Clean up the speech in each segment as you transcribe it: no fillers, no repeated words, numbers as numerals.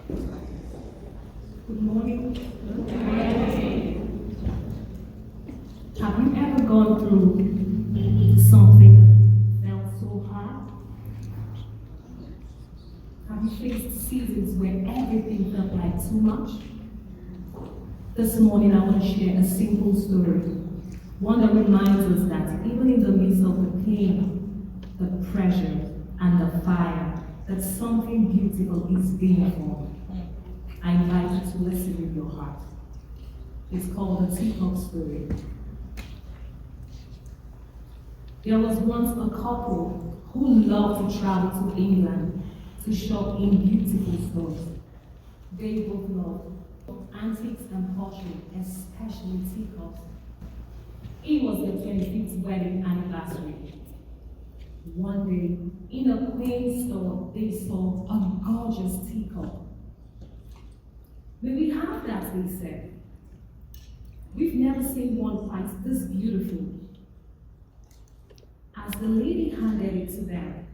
Good morning. Good morning. Have you ever gone through something that felt so hard? Have you faced seasons where everything felt like too much? This morning I want to share a simple story. One that reminds us that even in the midst of the pain, the pressure, and the fire, that something beautiful is being formed. I invite you to listen with your heart. It's called the Teacup story. There was once a couple who loved to travel to England to shop in beautiful stores. They both loved antiques and pottery, especially teacups. It was their 25th wedding anniversary. One day, in a quaint store, they saw a gorgeous teacup. May we have that, they said. We've never seen one quite this beautiful. As the lady handed it to them,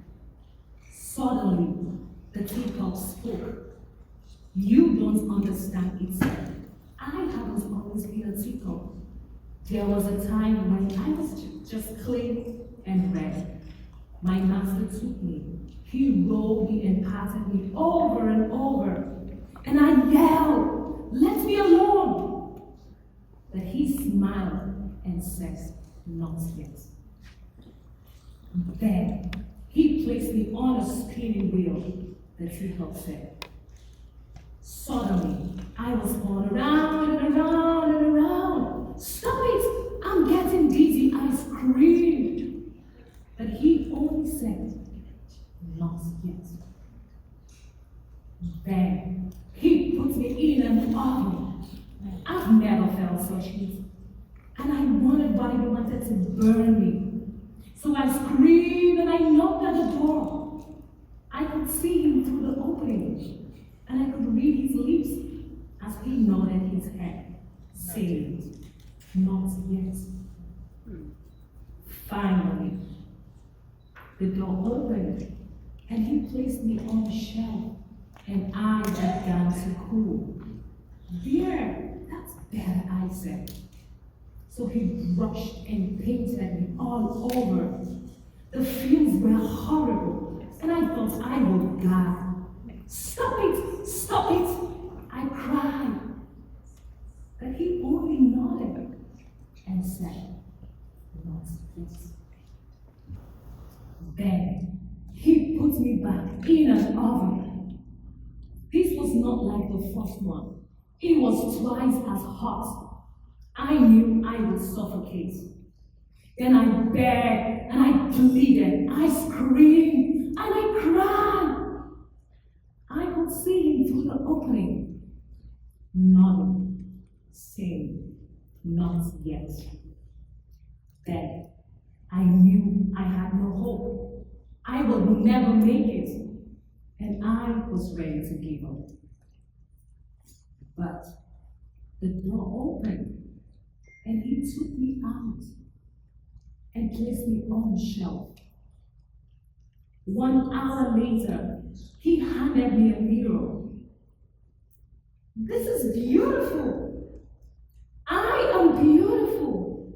suddenly the teacup spoke. You don't understand, it said. I haven't always been a teacup. There was a time when I was just clean and red. My master took me. He rolled me and patted me over and over. And I yelled, "Let me alone!" But he smiled and said, "Not yet." Then he placed me on a spinning wheel, the teacup said. Suddenly, I was going around and around and around. "Stop it! I'm getting dizzy," I screamed. But he only said, "Not yet." Then he put me in an oven. I've never felt such heat. And I wondered why he wanted to burn me. So I screamed and I knocked at the door. I could see him through the opening. And I could read his lips as he nodded his head, saying, "Not yet." Finally, the door opened and he placed me on a shelf and I began to cool. "There, that's better," I said. So he brushed and painted me all over. The fumes were horrible and I thought I would die. "Stop it! Stop it!" I cried. But he only nodded and said, "Not this." Then he put me back in an oven. This was not like the first one. It was twice as hot. I knew I would suffocate. Then I begged and I pleaded. I screamed and I cried. I could see him through the opening, nodding, saying, "Not yet." Then I knew I had no hope. I would never make it. And I was ready to give up. But the door opened and he took me out and placed me on the shelf. 1 hour later, he handed me a mirror. "This is beautiful. I am beautiful."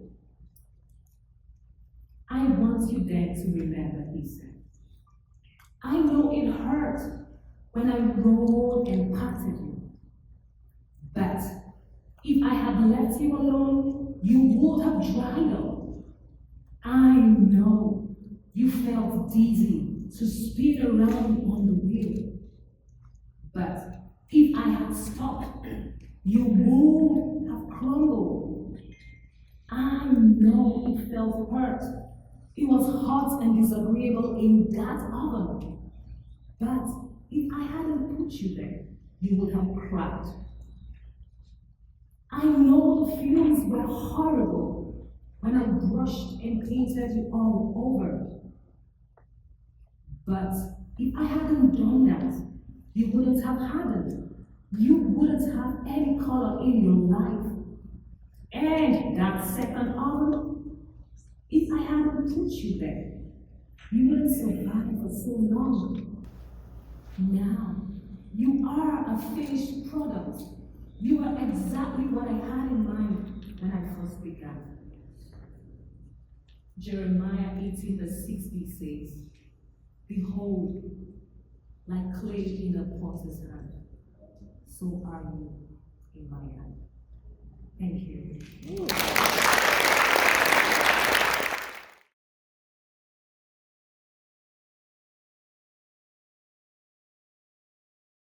"I want you then to remember," he said. "I know it hurt when I rolled and patted you. But if I had left you alone, you would have dried up. I know you felt dizzy to spin around on the wheel. But if I had stopped, you would have crumbled. I know it felt hurt. It was hot and disagreeable in that oven. But if I hadn't put you there, you would have cracked. I know the fumes were horrible when I brushed and painted you all over. But if I hadn't done that, you wouldn't have had it. You wouldn't have any color in your life. And that second oven, if I hadn't put you there, you wouldn't survive for so long. Now, you are a a finished product. You are exactly what I had in mind when I first began. Jeremiah 18:60 says, "Behold, like clay in the potter's hand, so are you in my hand." Thank you.